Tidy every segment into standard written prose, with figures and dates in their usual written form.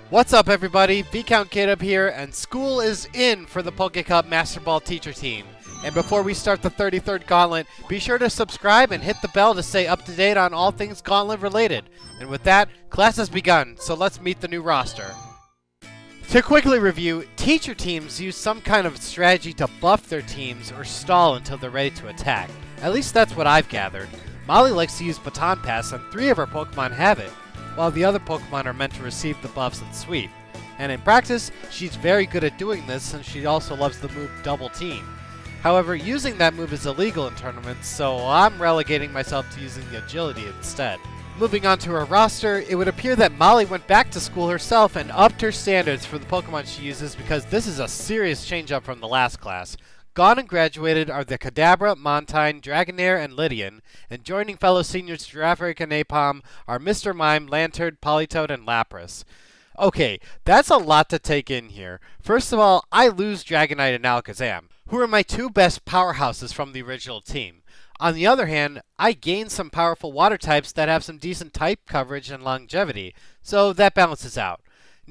What's up, everybody? ViscountKdub here, and school is in for the Poké Cup Master Ball teacher team. And before we start the 33rd Gauntlet, be sure to subscribe and hit the bell to stay up to date on all things Gauntlet related. And with that, class has begun, so let's meet the new roster. To quickly review, teacher teams use some kind of strategy to buff their teams or stall until they're ready to attack. At least that's what I've gathered. Molly likes to use Baton Pass, and 3 of her Pokemon have it, while the other Pokemon are meant to receive the buffs and sweep. And in practice, she's very good at doing this since she also loves the move Double Team. However, using that move is illegal in tournaments, so I'm relegating myself to using the agility instead. Moving on to her roster, it would appear that Molly went back to school herself and upped her standards for the Pokemon she uses because this is a serious change up from the last class. Gone and graduated are the Kadabra, Montine, Dragonair, and Lydian, and joining fellow seniors Girafarig and Aipom are Mr. Mime, Lantern, Politoed, and Lapras. Okay, that's a lot to take in here. First of all, I lose Dragonite and Alakazam, who are my 2 best powerhouses from the original team. On the other hand, I gain some powerful water types that have some decent type coverage and longevity, so that balances out.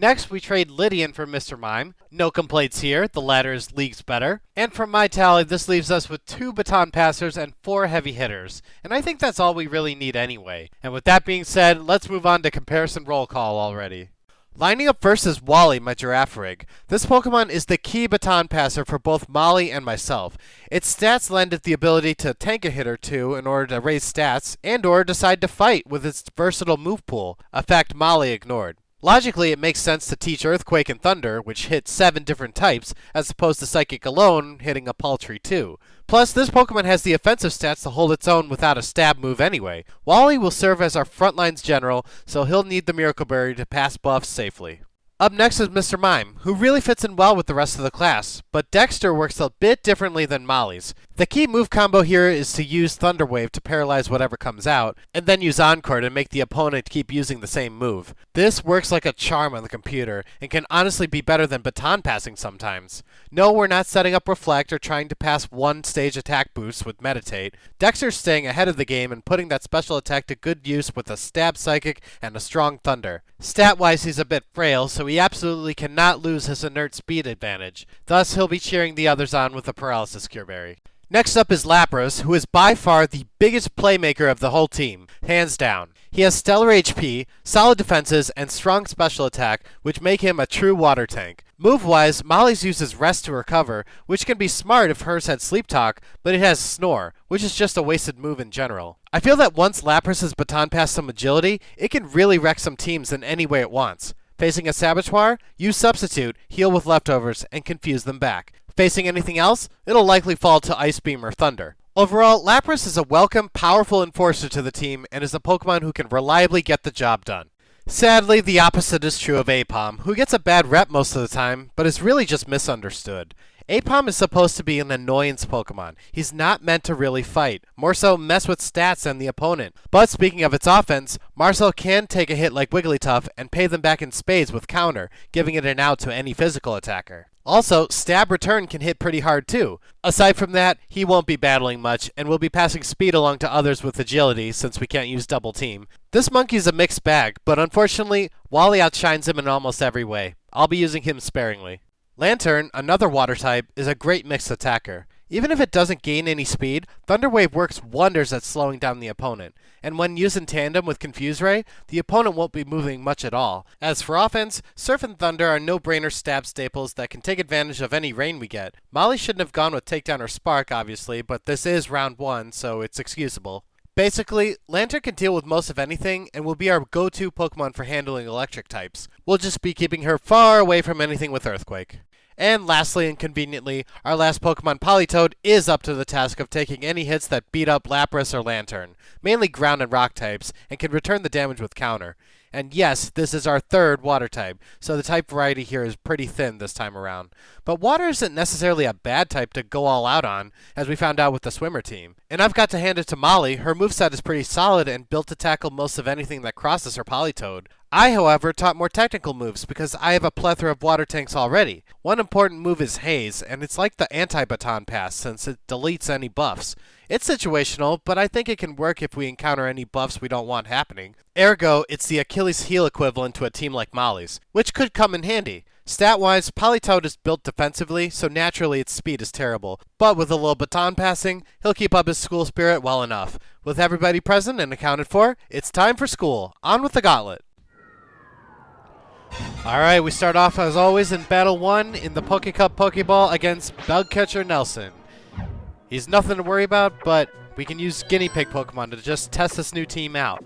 Next, we trade Lydian for Mr. Mime. No complaints here, the latter is leagues better. And from my tally, this leaves us with 2 Baton Passers and 4 Heavy Hitters. And I think that's all we really need anyway. And with that being said, let's move on to comparison roll call already. Lining up first is Wally, my Girafarig. This Pokemon is the key Baton Passer for both Molly and myself. Its stats lend it the ability to tank a hit or 2 in order to raise stats, and or decide to fight with its versatile move pool, a fact Molly ignored. Logically, it makes sense to teach Earthquake and Thunder, which hit 7 different types, as opposed to Psychic alone hitting a paltry 2. Plus, this Pokemon has the offensive stats to hold its own without a stab move anyway. Wally will serve as our frontline's general, so he'll need the Miracle Berry to pass buffs safely. Up next is Mr. Mime, who really fits in well with the rest of the class, but Dexter works a bit differently than Molly's. The key move combo here is to use Thunder Wave to paralyze whatever comes out, and then use Encore to make the opponent keep using the same move. This works like a charm on the computer, and can honestly be better than baton passing sometimes. No, we're not setting up Reflect or trying to pass 1-stage attack boosts with Meditate. Dexter's staying ahead of the game and putting that special attack to good use with a Stab Psychic and a strong Thunder. Stat-wise, he's a bit frail, so he absolutely cannot lose his inert speed advantage. Thus, he'll be cheering the others on with a Paralysis Cure Berry. Next up is Lapras, who is by far the biggest playmaker of the whole team, hands down. He has stellar HP, solid defenses, and strong special attack, which make him a true water tank. Move-wise, Molly's uses Rest to recover, which can be smart if hers had Sleep Talk, but it has Snore, which is just a wasted move in general. I feel that once Lapras has Baton Passed some agility, it can really wreck some teams in any way it wants. Facing a Saboteur, use Substitute, heal with leftovers, and confuse them back. Facing anything else, it'll likely fall to Ice Beam or Thunder. Overall, Lapras is a welcome, powerful enforcer to the team and is a Pokemon who can reliably get the job done. Sadly, the opposite is true of Aipom, who gets a bad rep most of the time, but is really just misunderstood. Aipom is supposed to be an annoyance Pokemon. He's not meant to really fight, more so mess with stats and the opponent. But speaking of its offense, Marcel can take a hit like Wigglytuff and pay them back in spades with counter, giving it an out to any physical attacker. Also, Stab Return can hit pretty hard too. Aside from that, he won't be battling much, and will be passing speed along to others with agility since we can't use Double Team. This monkey's a mixed bag, but unfortunately, Wally outshines him in almost every way. I'll be using him sparingly. Lantern, another water type, is a great mixed attacker. Even if it doesn't gain any speed, Thunder Wave works wonders at slowing down the opponent, and when used in tandem with Confuse Ray, the opponent won't be moving much at all. As for offense, Surf and Thunder are no-brainer stab staples that can take advantage of any rain we get. Molly shouldn't have gone with Takedown or Spark, obviously, but this is round 1, so it's excusable. Basically, Lantern can deal with most of anything, and will be our go-to Pokemon for handling electric types. We'll just be keeping her far away from anything with Earthquake. And lastly and conveniently, our last Pokemon, Politoed, is up to the task of taking any hits that beat up Lapras or Lantern, mainly ground and rock types, and can return the damage with counter. And yes, this is our 3rd water type, so the type variety here is pretty thin this time around. But water isn't necessarily a bad type to go all out on, as we found out with the swimmer team. And I've got to hand it to Molly, her moveset is pretty solid and built to tackle most of anything that crosses her Politoed. I, however, taught more technical moves because I have a plethora of water tanks already. One important move is Haze, and it's like the anti-baton pass since it deletes any buffs. It's situational, but I think it can work if we encounter any buffs we don't want happening. Ergo, it's the Achilles heel equivalent to a team like Molly's, which could come in handy. Stat-wise, Politoed is built defensively, so naturally its speed is terrible. But with a little baton passing, he'll keep up his school spirit well enough. With everybody present and accounted for, it's time for school. On with the Gauntlet. Alright, we start off as always in Battle 1 in the Poké Cup Pokéball against Bugcatcher Nelson. He's nothing to worry about, but we can use guinea pig Pokemon to just test this new team out.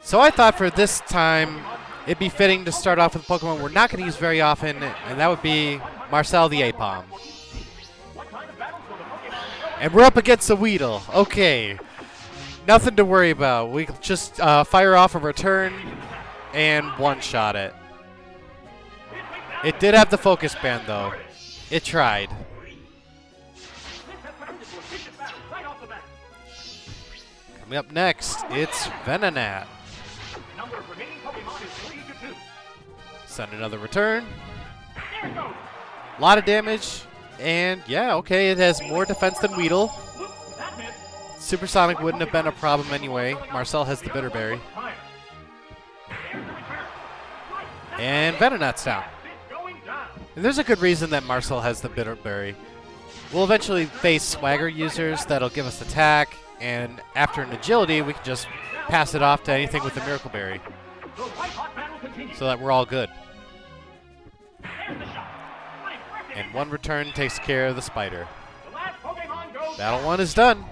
So I thought for this time, it'd be fitting to start off with a Pokemon we're not going to use very often, and that would be Marcel the Apom. And we're up against a Weedle. Okay, nothing to worry about. We just fire off a return and one-shot it. It did have the focus band, though. It tried. Coming up next, it's Venonat. Send another return. A lot of damage. And yeah, okay, it has more defense than Weedle. Supersonic wouldn't have been a problem anyway. Marcel has the Bitterberry. And Venonat's down. And there's a good reason that Marcel has the Bitterberry. We'll eventually face Swagger users that'll give us attack, and after an agility, we can just pass it off to anything with the Miracle Berry. So that we're all good. And one return takes care of the spider. Battle 1 is done.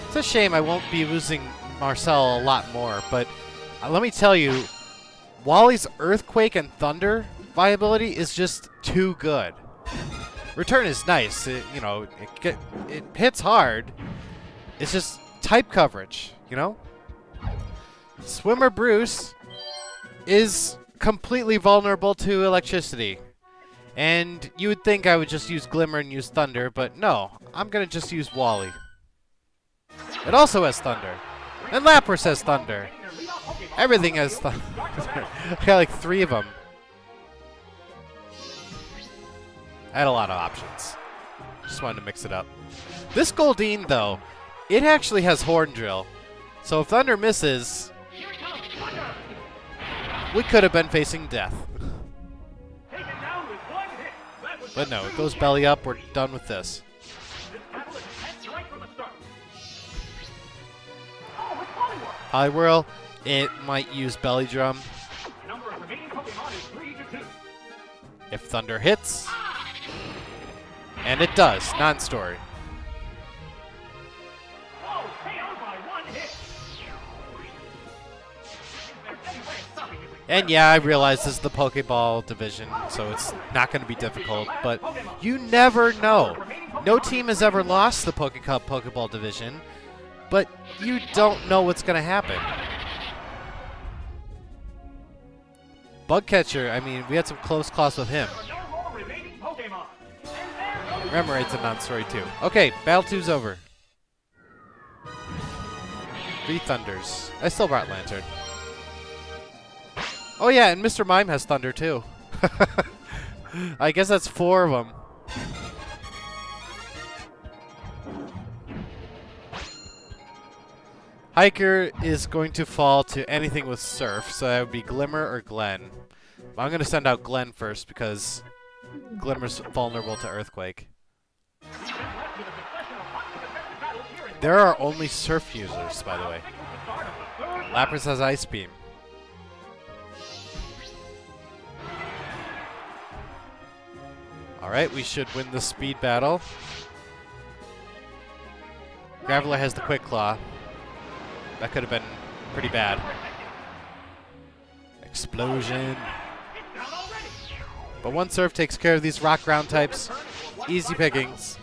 It's a shame I won't be losing Marcel a lot more, but let me tell you, Wally's Earthquake and Thunder viability is just too good. Return is nice, it hits hard. It's just type coverage, you know? Swimmer Bruce is completely vulnerable to electricity. And you would think I would just use Glimmer and use Thunder, but no, I'm gonna just use Wally. It also has Thunder. And Lapras has Thunder. Everything has Thunder. I got like 3 of them. I had a lot of options. Just wanted to mix it up. This Goldeen, though, it actually has Horn Drill. So if Thunder misses, we could have been facing death. But no, it goes belly up. We're done with this. Poliwhirl, it might use Belly Drum. If Thunder hits, and it does, non-story. And yeah, I realize this is the Pokéball division, so it's not going to be difficult, but you never know. No team has ever lost the Poké Cup Pokéball division, but you don't know what's going to happen. Bugcatcher, I mean, we had some close calls with him. Remoraid's a non-story too. Okay, Battle 2's over. 3 Thunders. I still brought Lantern. Oh yeah, and Mr. Mime has Thunder too. I guess that's 4 of them. Hiker is going to fall to anything with Surf, so that would be Glimmer or Glen. I'm going to send out Glen first because Glimmer's vulnerable to Earthquake. There are only Surf users, by the way. Lapras has Ice Beam. Alright, we should win the speed battle. Graveler has the Quick Claw. That could have been pretty bad. Explosion. But one Surf takes care of these rock ground types. Easy pickings.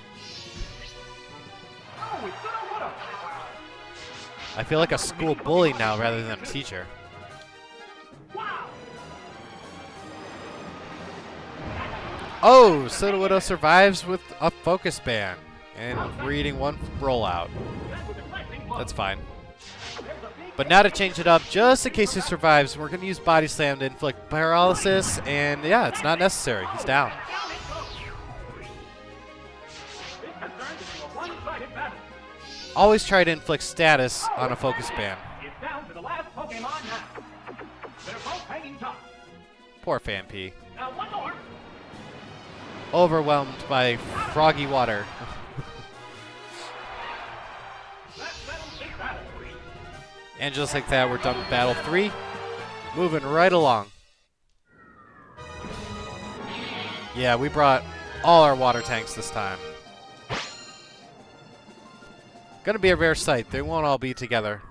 I feel like a school bully now rather than a teacher. Oh, Sudowoodo survives with a focus ban. And we're eating one rollout. That's fine. But now to change it up, just in case he survives, we're going to use Body Slam to inflict paralysis, and yeah, it's not necessary. He's down. Always try to inflict status on a focus band. Poor Phanpy. Overwhelmed by froggy water. And just like that, we're done with Battle 3. Moving right along. Yeah, we brought all our water tanks this time. Gonna be a rare sight. They won't all be together.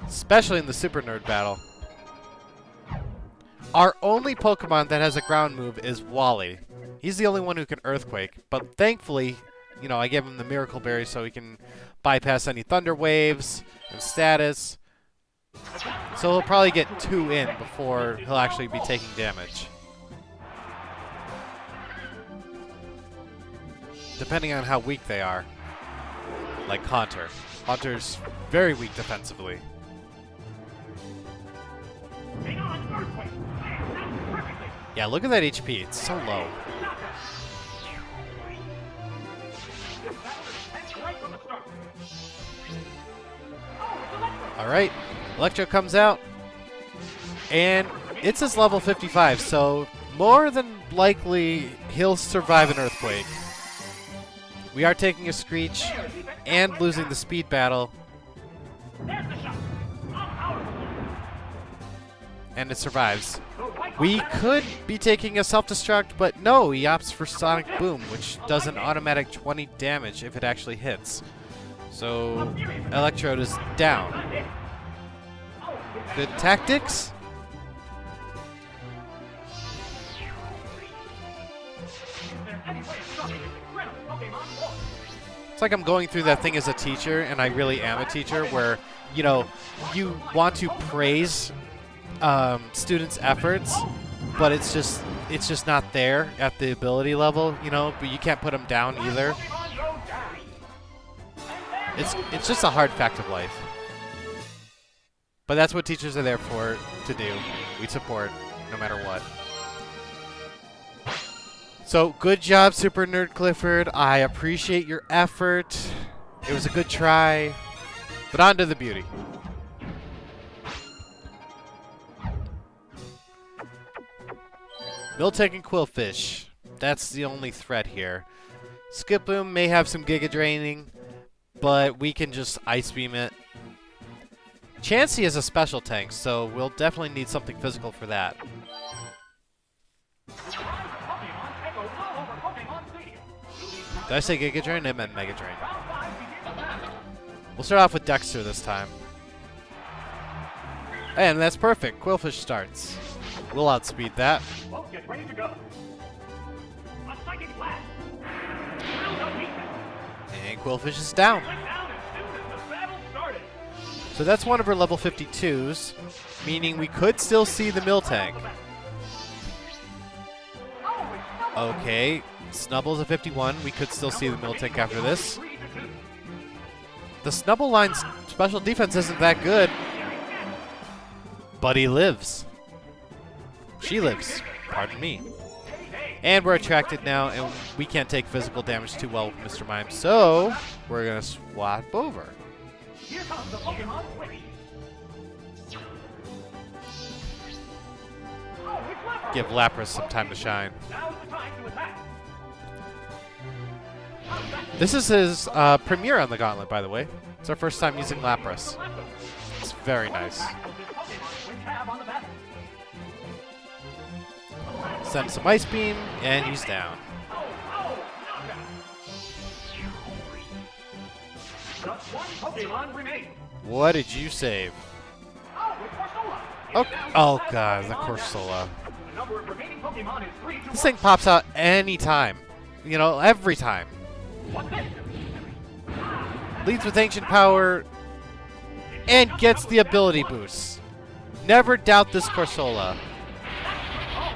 Especially in the Super Nerd battle. Our only Pokemon that has a ground move is Wally. He's the only one who can Earthquake, but thankfully, you know, I gave him the Miracle Berry so he can bypass any Thunder Waves and status. So he'll probably get 2 in before he'll actually be taking damage. Depending on how weak they are. Like Haunter. Haunter's very weak defensively. Yeah, look at that HP. It's so low. Alright, Electro comes out, and it's his level 55, so more than likely he'll survive an Earthquake. We are taking a Screech and losing the speed battle. And it survives. We could be taking a Self-Destruct, but no, he opts for Sonic Boom, which does an automatic 20 damage if it actually hits. So, Electrode is down. Good tactics. It's like I'm going through that thing as a teacher, and I really am a teacher, where, you know, you want to praise students' efforts, but it's just not there at the ability level, you know, but you can't put them down either. It's just a hard fact of life. But that's what teachers are there for, to do. We support, no matter what. So, good job, Super Nerd Clifford. I appreciate your effort. It was a good try. But on to the beauty. Miltank and Quillfish. That's the only threat here. Skiploom may have some Giga Draining, but we can just Ice Beam it. Chansey is a special tank, so we'll definitely need something physical for that. Did I say Giga Drain? I meant Mega Drain. We'll start off with Dexter this time. And that's perfect. Quillfish starts. We'll outspeed that. Get ready to go. A psychic blast. And Quillfish is down. So that's one of our level 52s, meaning we could still see the Miltank. Okay, Snubble's a 51. We could still see the Miltank after this. The Snubble line's special defense isn't that good, but he lives. She lives. Pardon me. And we're attracted now, and we can't take physical damage too well with Mr. Mime, so we're going to swap over. Here comes the Pokemon Switch. Give Lapras some time to shine. Now's the time to attack. This is his premiere on the Gauntlet, by the way. It's our first time using Lapras. It's very nice. Send some Ice Beam, and he's down. Just one Pokemon remains. What did you save? Oh, oh god, the Corsola. The number of remaining Pokemon is 3 to This thing pops out any time. You know, every time. What's this? Leads with Ancient Power and gets the ability boost. Never doubt this Corsola.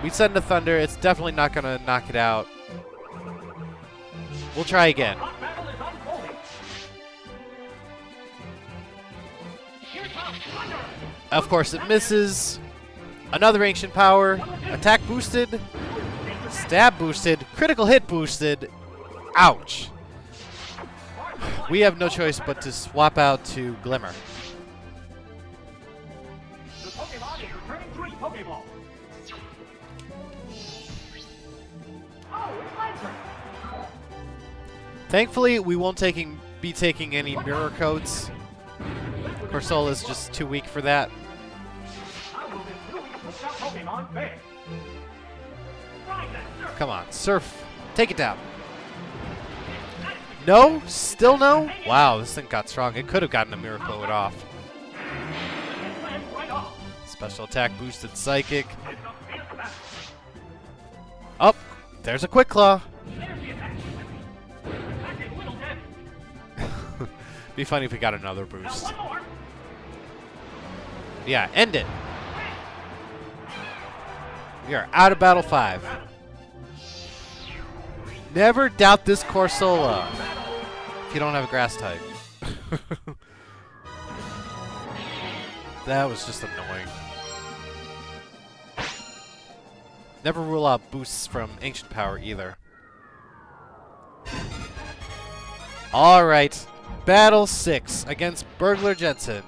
We send a Thunder. It's definitely not going to knock it out. We'll try again. Hot battle is unfolding. Here comes Thunder. Of course, it misses. Another ancient power. Attack boosted. Stab boosted. Critical hit boosted. Ouch. We have no choice but to swap out to Glimmer. The Pokemon is returning to its Pokéball. Oh, it's my turn. Thankfully, we won't be taking any mirror coats. Corsola's just too weak for that. I will be doing to put that Pokemon big. Right then, sir. Come on, Surf. Take it down. No? Still no? Wow, this thing got strong. It could have gotten a mirror coat off. It lands right off. Special attack boosted Psychic. It's a fierce battle. Oh, there's a Quick Claw. There's the attack. That did little damage. Be funny if we got another Now boost. one more. Yeah, end it. We are out of Battle 5. Never doubt this Corsola if you don't have a grass type. That was just annoying. Never rule out boosts from Ancient Power either. Alright, Battle 6 against Burglar Jensen.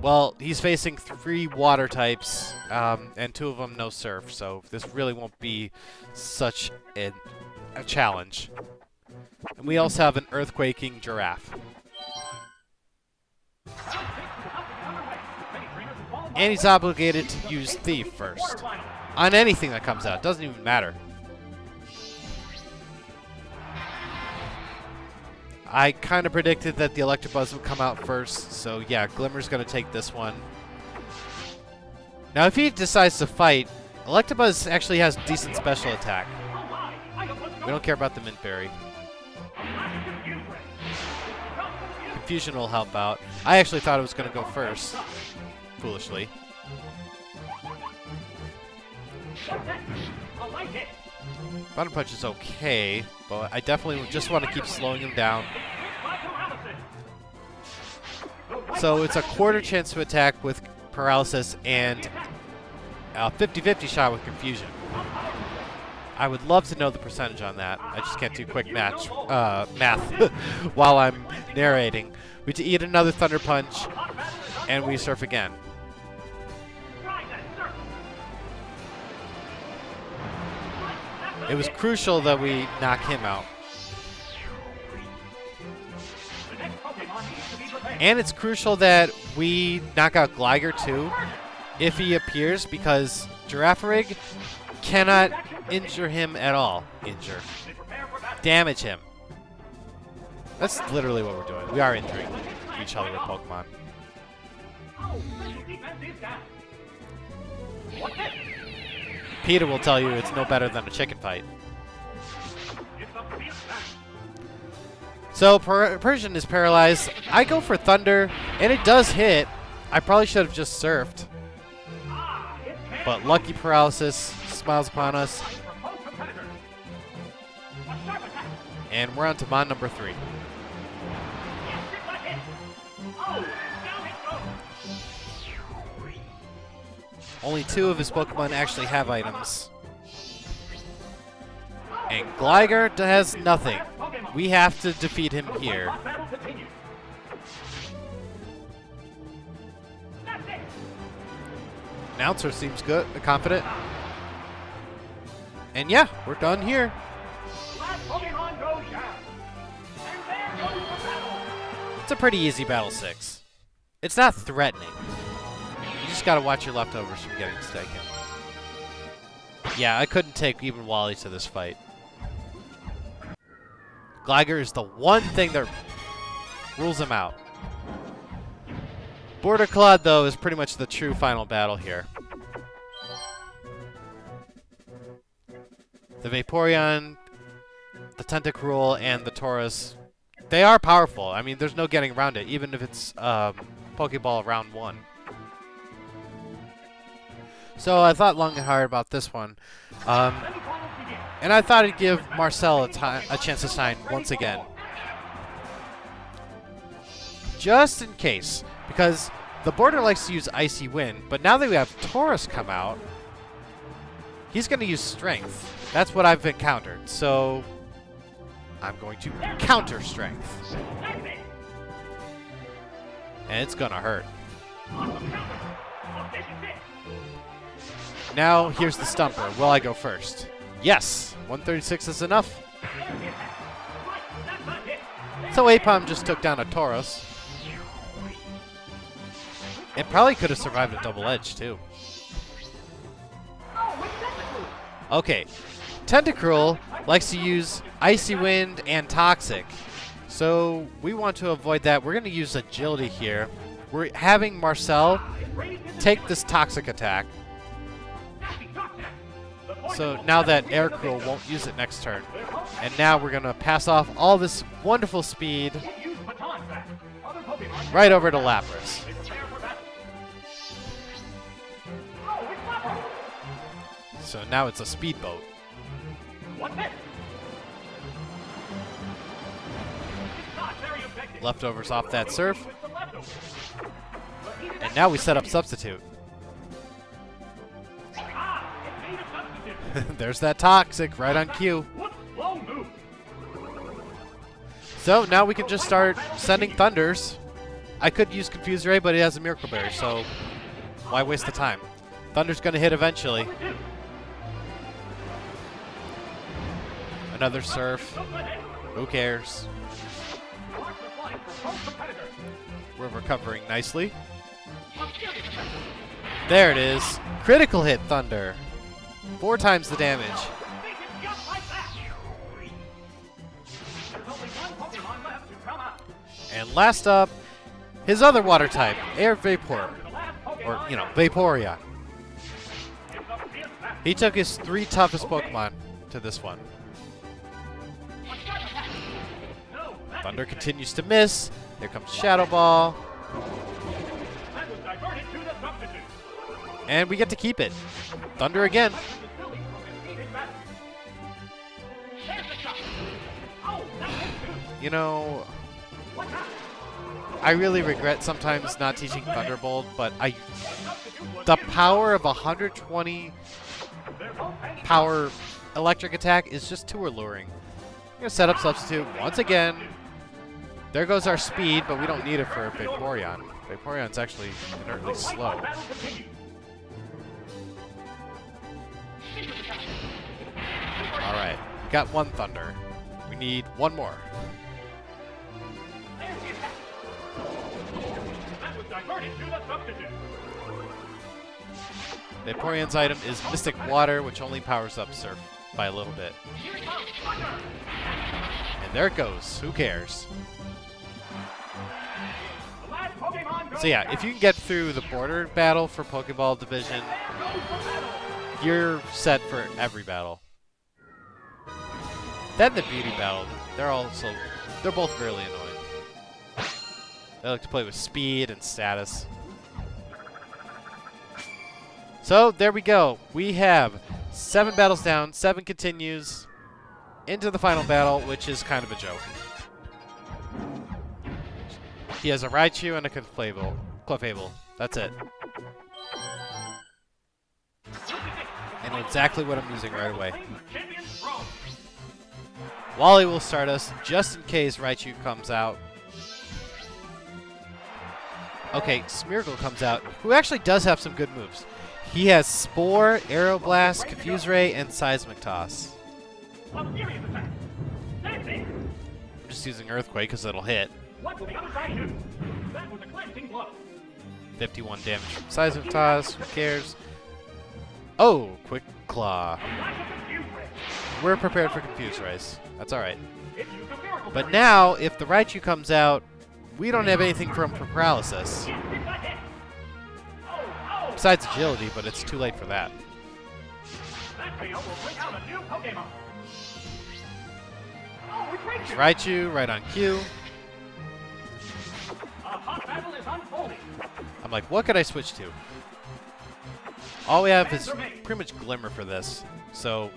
Well, he's facing 3 water types, and 2 of them no surf, so this really won't be such a challenge. And we also have an earthquaking giraffe. And he's obligated to use Thief first. On anything that comes out, doesn't even matter. I kind of predicted that the Electabuzz would come out first, so yeah, Glimmer's going to take this one. Now, if he decides to fight, Electabuzz actually has decent special attack. We don't care about the Mint Berry. Confusion will help out. I actually thought it was going to go first, foolishly. Bottom Punch is okay, but I definitely just want to keep slowing him down. So it's a quarter chance to attack with Paralysis and a 50-50 shot with Confusion. I would love to know the percentage on that. I just can't do quick math while I'm narrating. We eat another Thunder Punch, and we surf again. It was crucial that we knock him out. And it's crucial that we knock out Gligar too, if he appears, because Girafarig cannot injure him at all. Damage him. That's literally what we're doing. We are injuring each other with Pokemon. Peter will tell you it's no better than a chicken fight. So Persian is paralyzed. I go for Thunder, and it does hit. I probably should have just surfed. But lucky Paralysis smiles upon us. And we're on to Mon number 3. Only 2 of his Pokemon actually have items. And Gligar has nothing. We have to defeat him here. Announcer seems good, confident. And yeah, we're done here. It's a pretty easy Battle 6. It's not threatening. You just gotta watch your leftovers from getting taken. Yeah, I couldn't take even Wally to this fight. Gligar is the one thing that rules him out. Border Claude, though, is pretty much the true final battle here. The Vaporeon, the Tentacruel, and the Tauros, they are powerful. I mean, there's no getting around it, even if it's Pokéball round 1. So I thought long and hard about this one. And I thought I'd give Marcel a chance to shine once again. Just in case. Because the border likes to use Icy Wind, but now that we have Taurus come out, he's going to use Strength. That's what I've encountered. So I'm going to counter Strength. And it's going to hurt. Now here's the Stumper. Will I go first? Yes! 136 is enough. So Apom just took down a Tauros. It probably could have survived a double edge too. Okay. Tentacruel likes to use Icy Wind and Toxic. So we want to avoid that. We're going to use Agility here. We're having Marcel take this Toxic attack. So now that Aircruel won't use it next turn. And now we're going to pass off all this wonderful speed right over to Lapras. So now it's a speedboat. Leftovers off that surf. And now we set up Substitute. There's that Toxic right on cue. So now we can just start sending Thunders. I could use Confuse Ray, but it has a Miracle Berry, so why waste the time? Thunder's going to hit eventually. Another Surf. Who cares? We're recovering nicely. There it is. Critical hit Thunder. 4 times the damage. And last up, his other water type, Air Vapor. Or, Vaporeon. He took his 3 toughest Pokemon to this one. Thunder continues to miss. Here comes Shadow Ball. And we get to keep it. Thunder again. I really regret sometimes not teaching Thunderbolt, but the power of 120 power electric attack is just too alluring. I'm going to set up Substitute once again. There goes our speed, but we don't need it for Vaporeon. Vaporeon's actually inertly slow. Alright, we got 1 Thunder. We need 1 more. Vaporeon's item is Mystic Water, which only powers up Surf by a little bit. And there it goes. Who cares? So yeah, if you can get through the border battle for Pokéball Division, you're set for every battle. Then the beauty battle, they're both really annoying. They like to play with speed and status. So there we go. We have 7 battles down, 7 continues into the final battle, which is kind of a joke. He has a Raichu and a Clefable. That's it. I know exactly what I'm using right away. Wally will start us just in case Raichu comes out. Okay, Smeargle comes out, who actually does have some good moves. He has Spore, Aeroblast, Confuse Ray, and Seismic Toss. I'm just using Earthquake because it'll hit. 51 damage from Seismic Toss, who cares? Oh, Quick Claw. We're prepared for Confuse Rays. That's alright. But now, if the Raichu comes out, we don't have anything for him for Paralysis. Besides Agility, but it's too late for that. There's Raichu, right on cue. I'm like, what could I switch to? All we have is pretty much Glimmer for this. So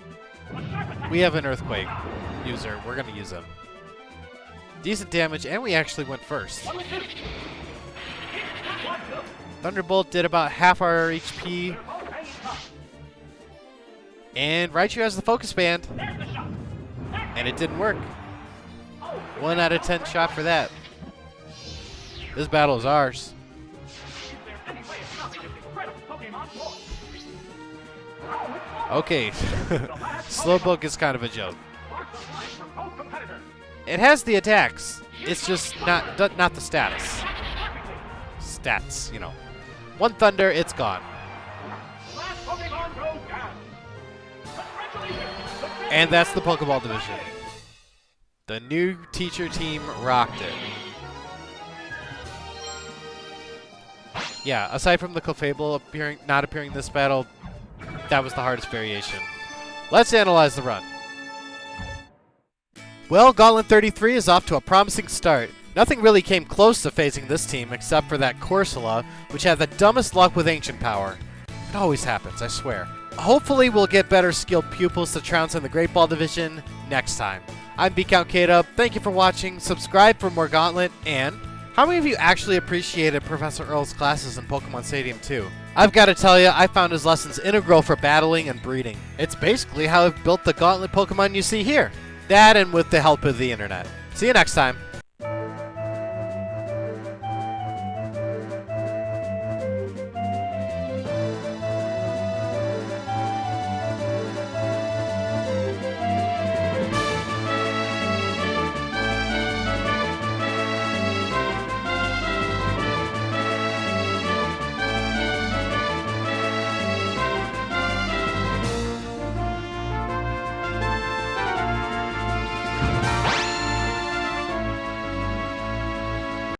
We have an Earthquake user. We're going to use him. Decent damage, and we actually went first. Thunderbolt did about half our HP. And Raichu has the Focus Band. And it didn't work. 1 out of 10 shot for that. This battle is ours. Okay. Slowpoke is kind of a joke. It has the attacks. It's just not the status. Stats, you know. 1 Thunder, it's gone. And that's the Pokéball division. The new teacher team rocked it. Yeah, aside from the Clefable not appearing in this battle, that was the hardest variation. Let's analyze the run. Well, Gauntlet 33 is off to a promising start. Nothing really came close to phasing this team except for that Corsola, which had the dumbest luck with Ancient Power. It always happens, I swear. Hopefully we'll get better skilled pupils to trounce in the Great Ball Division next time. I'm ViscountKdub, thank you for watching, subscribe for more Gauntlet, and how many of you actually appreciated Professor Earl's classes in Pokemon Stadium 2? I've got to tell you, I found his lessons integral for battling and breeding. It's basically how I've built the Gauntlet Pokemon you see here. That and with the help of the internet. See you next time.